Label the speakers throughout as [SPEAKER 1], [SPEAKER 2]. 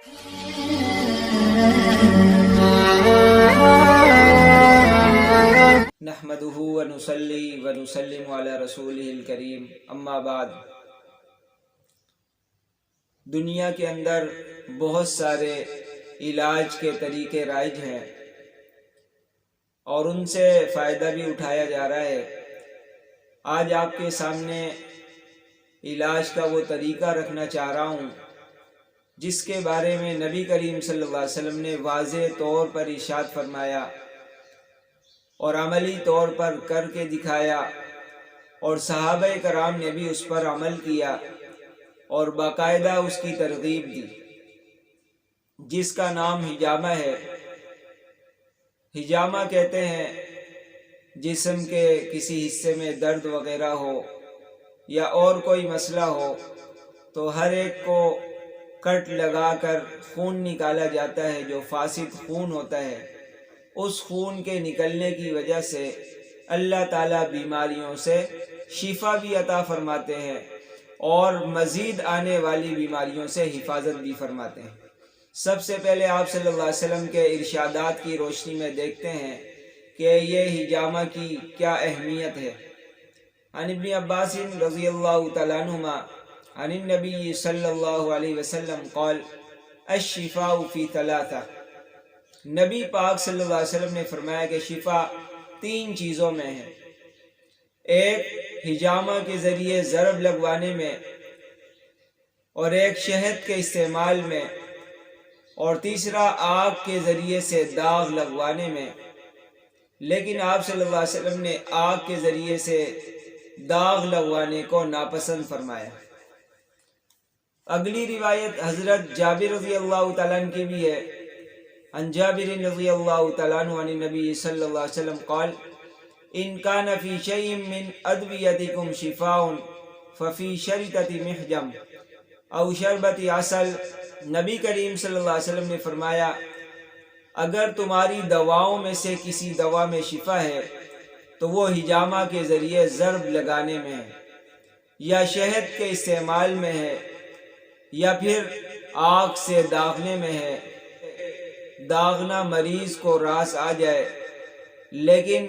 [SPEAKER 1] نحمده ونصلي ونسلم على رسوله الکریم، اما بعد۔ دنیا کے اندر بہت سارے علاج کے طریقے رائج ہیں اور ان سے فائدہ بھی اٹھایا جا رہا ہے۔ آج آپ کے سامنے علاج کا وہ طریقہ رکھنا چاہ رہا ہوں جس کے بارے میں نبی کریم صلی اللہ علیہ وسلم نے واضح طور پر ارشاد فرمایا اور عملی طور پر کر کے دکھایا، اور صحابہ کرام نے بھی اس پر عمل کیا اور باقاعدہ اس کی ترغیب دی، جس کا نام حجامہ ہے۔ حجامہ کہتے ہیں جسم کے کسی حصے میں درد وغیرہ ہو یا اور کوئی مسئلہ ہو تو ہر ایک کو کٹ لگا کر خون نکالا جاتا ہے، جو فاسد خون ہوتا ہے۔ اس خون کے نکلنے کی وجہ سے اللہ تعالیٰ بیماریوں سے شفا بھی عطا فرماتے ہیں اور مزید آنے والی بیماریوں سے حفاظت بھی فرماتے ہیں۔ سب سے پہلے آپ صلی اللہ علیہ وسلم کے ارشادات کی روشنی میں دیکھتے ہیں کہ یہ حجامہ کی کیا اہمیت ہے۔ عن ابن عباس رضی اللہ تعالیٰ عنہما عن النبی صلی اللہ علیہ وسلم قال الشفاء فی ثلاثہ۔ نبی پاک صلی اللہ علیہ وسلم نے فرمایا کہ شفا 3 چیزوں میں ہے۔ ایک حجامہ کے ذریعے ضرب لگوانے میں، اور ایک شہد کے استعمال میں، اور تیسرا آگ کے ذریعے سے داغ لگوانے میں۔ لیکن آپ صلی اللہ علیہ وسلم نے آگ کے ذریعے سے داغ لگوانے کو ناپسند فرمایا۔ اگلی روایت حضرت جابر رضی اللہ تعالیٰ عنہ کی بھی ہے۔ عن جابر رضی اللہ تعالیٰ عنہ عن النبی صلی اللہ علیہ وسلم قال ان کان فی شیء من ادویتکم شفاء ففی شرطۃ محجم او شربۃ عسل۔ نبی کریم صلی اللہ علیہ وسلم نے فرمایا اگر تمہاری دواؤں میں سے کسی دوا میں شفا ہے تو وہ حجامہ کے ذریعے ضرب لگانے میں ہے، یا شہد کے استعمال میں ہے، یا پھر آگ سے داغنے میں ہے۔ داغنا مریض کو راس آ جائے، لیکن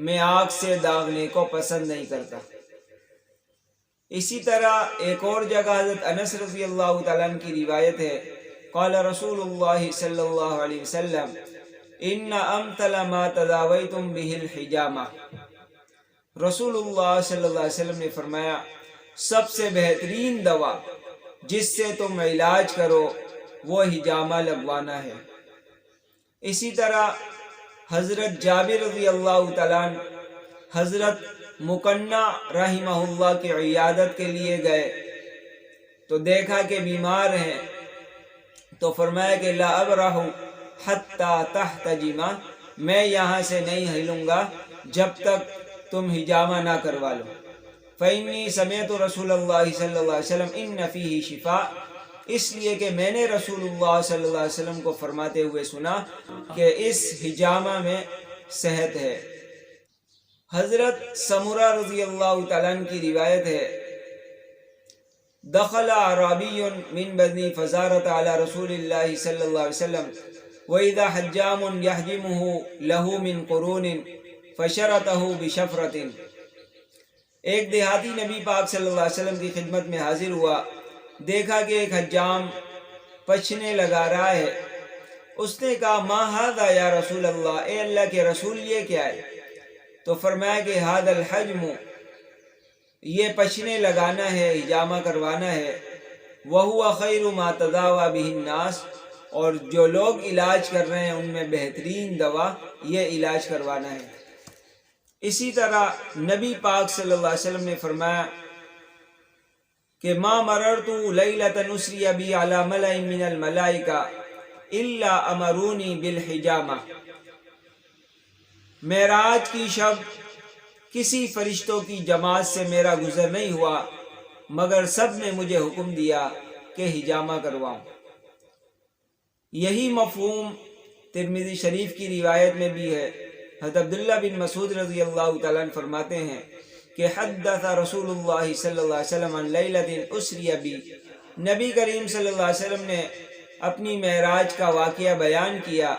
[SPEAKER 1] میں آگ سے داغنے کو پسند نہیں کرتا۔ اسی طرح ایک اور جگہ حضرت انس رضی اللہ تعالیٰ عنہ کی روایت ہے، قال رسول اللہ صلی اللہ علیہ وسلم ان امثل ما تداویتم به الحجامہ۔ رسول اللہ صلی اللہ علیہ وسلم نے فرمایا سب سے بہترین دوا جس سے تم علاج کرو وہ حجامہ لگوانا ہے۔ اسی طرح حضرت جابر رضی اللہ تعالیٰ عنہ حضرت مکنہ رحمہ اللہ کی عیادت کے لیے گئے تو دیکھا کہ بیمار ہیں، تو فرمایا کہ لا ابرح حتی تحتجما، میں یہاں سے نہیں ہلوں گا جب تک تم حجامہ نہ کروا لو۔ فإنی سمعت رسول اللہ صلی اللہ علیہ وسلم ان فیہ شفاء، اس لیے کہ میں نے رسول اللہ صلی اللہ علیہ وسلم کو فرماتے ہوئے سنا کہ اس حجامہ میں صحت ہے۔ حضرت سمرہ رضی اللہ تعالیٰ عنہ کی روایت ہے دخل اعرابی من بنی فزارۃ علی رسول اللہ صلی اللہ علیہ وسلم وإذا حجام يحجمه له من قرون فشرطه بشفرۃ۔ ایک دیہاتی نبی پاک صلی اللہ علیہ وسلم کی خدمت میں حاضر ہوا، دیکھا کہ ایک حجام پچھنے لگا رہا ہے۔ اس نے کہا ما ھذا یا رسول اللہ، اے اللہ کے رسول یہ کیا ہے؟ تو فرمایا کہ ھذا الحجم، یہ پچھنے لگانا ہے، حجامہ کروانا ہے۔ وَهُوَ خَيْرُ مَا تَدَاوَى بِهِ النَّاسِ، اور جو لوگ علاج کر رہے ہیں ان میں بہترین دوا یہ علاج کروانا ہے۔ اسی طرح نبی پاک صلی اللہ علیہ وسلم نے فرمایا کہ ما مررت لیلۃ اسری بی علی ملأ من الملائکہ الا امرونی بالحجامہ۔ معراج کی شب کسی فرشتوں کی جماعت سے میرا گزر نہیں ہوا مگر سب نے مجھے حکم دیا کہ حجامہ کرواؤں۔ یہی مفہوم ترمذی شریف کی روایت میں بھی ہے۔ حضرت عبداللہ بن مسعود رضی اللہ تعالیٰ عنہ فرماتے ہیں کہ حدث رسول اللہ صلی اللہ علیہ وسلم عن لیلۃ اسری بی، نبی کریم صلی اللہ علیہ وسلم نے اپنی معراج کا واقعہ بیان کیا،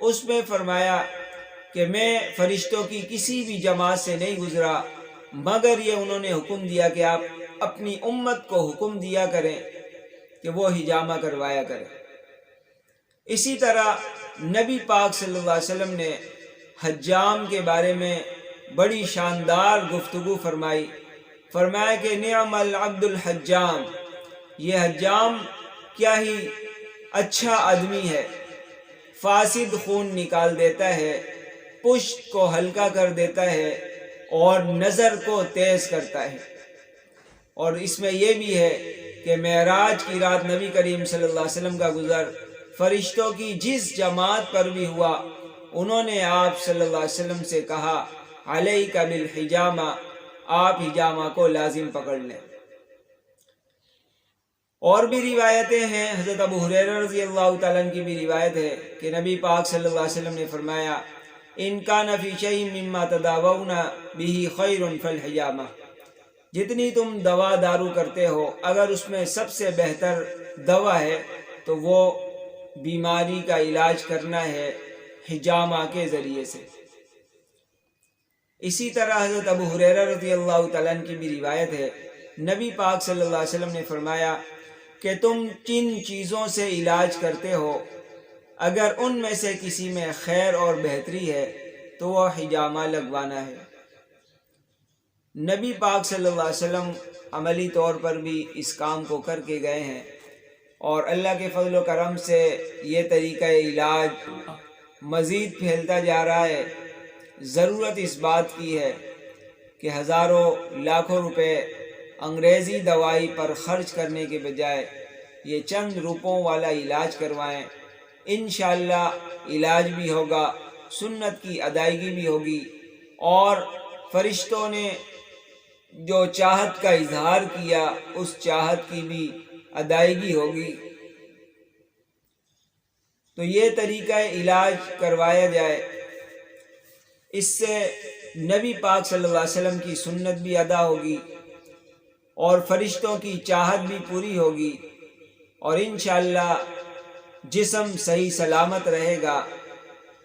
[SPEAKER 1] اس میں فرمایا کہ میں فرشتوں کی کسی بھی جماعت سے نہیں گزرا مگر یہ انہوں نے حکم دیا کہ آپ اپنی امت کو حکم دیا کریں کہ وہ حجامہ کروایا کریں۔ اسی طرح نبی پاک صلی اللہ علیہ وسلم نے حجام کے بارے میں بڑی شاندار گفتگو فرمائی، فرمایا کہ نعم العبد الحجام، یہ حجام کیا ہی اچھا آدمی ہے، فاسد خون نکال دیتا ہے، پشت کو ہلکا کر دیتا ہے اور نظر کو تیز کرتا ہے۔ اور اس میں یہ بھی ہے کہ معراج کی رات نبی کریم صلی اللہ علیہ وسلم کا گزر فرشتوں کی جس جماعت پر بھی ہوا، انہوں نے آپ صلی اللہ علیہ وسلم سے کہا علیک بالحجامہ، آپ حجامہ کو لازم پکڑ لیں۔ اور بھی روایتیں ہیں، حضرت ابو ہریرہ رضی اللہ تعالیٰ عنہ کی بھی روایت ہے کہ نبی پاک صلی اللہ علیہ وسلم نے فرمایا ان کان فی شیء مما تداوون بہ خیر فالحجامہ، جتنی تم دوا دارو کرتے ہو اگر اس میں سب سے بہتر دوا ہے تو وہ بیماری کا علاج کرنا ہے حجامہ کے ذریعے سے۔ اسی طرح حضرت ابو ہریرہ رضی اللہ تعالیٰ عنہ کی بھی روایت ہے، نبی پاک صلی اللہ علیہ وسلم نے فرمایا کہ تم جن چیزوں سے علاج کرتے ہو اگر ان میں سے کسی میں خیر اور بہتری ہے تو وہ حجامہ لگوانا ہے۔ نبی پاک صلی اللہ علیہ وسلم عملی طور پر بھی اس کام کو کر کے گئے ہیں، اور اللہ کے فضل و کرم سے یہ طریقہ علاج مزید پھیلتا جا رہا ہے۔ ضرورت اس بات کی ہے کہ ہزاروں لاکھوں روپے انگریزی دوائی پر خرچ کرنے کے بجائے یہ چند روپوں والا علاج کروائیں، انشاءاللہ علاج بھی ہوگا، سنت کی ادائیگی بھی ہوگی، اور فرشتوں نے جو چاہت کا اظہار کیا اس چاہت کی بھی ادائیگی ہوگی۔ تو یہ طریقہ علاج کروایا جائے، اس سے نبی پاک صلی اللہ علیہ وسلم کی سنت بھی ادا ہوگی اور فرشتوں کی چاہت بھی پوری ہوگی، اور انشاءاللہ جسم صحیح سلامت رہے گا،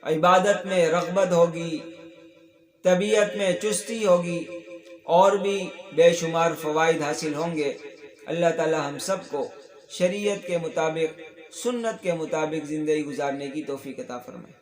[SPEAKER 1] عبادت میں رغبت ہوگی، طبیعت میں چستی ہوگی، اور بھی بے شمار فوائد حاصل ہوں گے۔ اللہ تعالی ہم سب کو شریعت کے مطابق، سنت کے مطابق زندگی گزارنے کی توفیق عطا فرمائے۔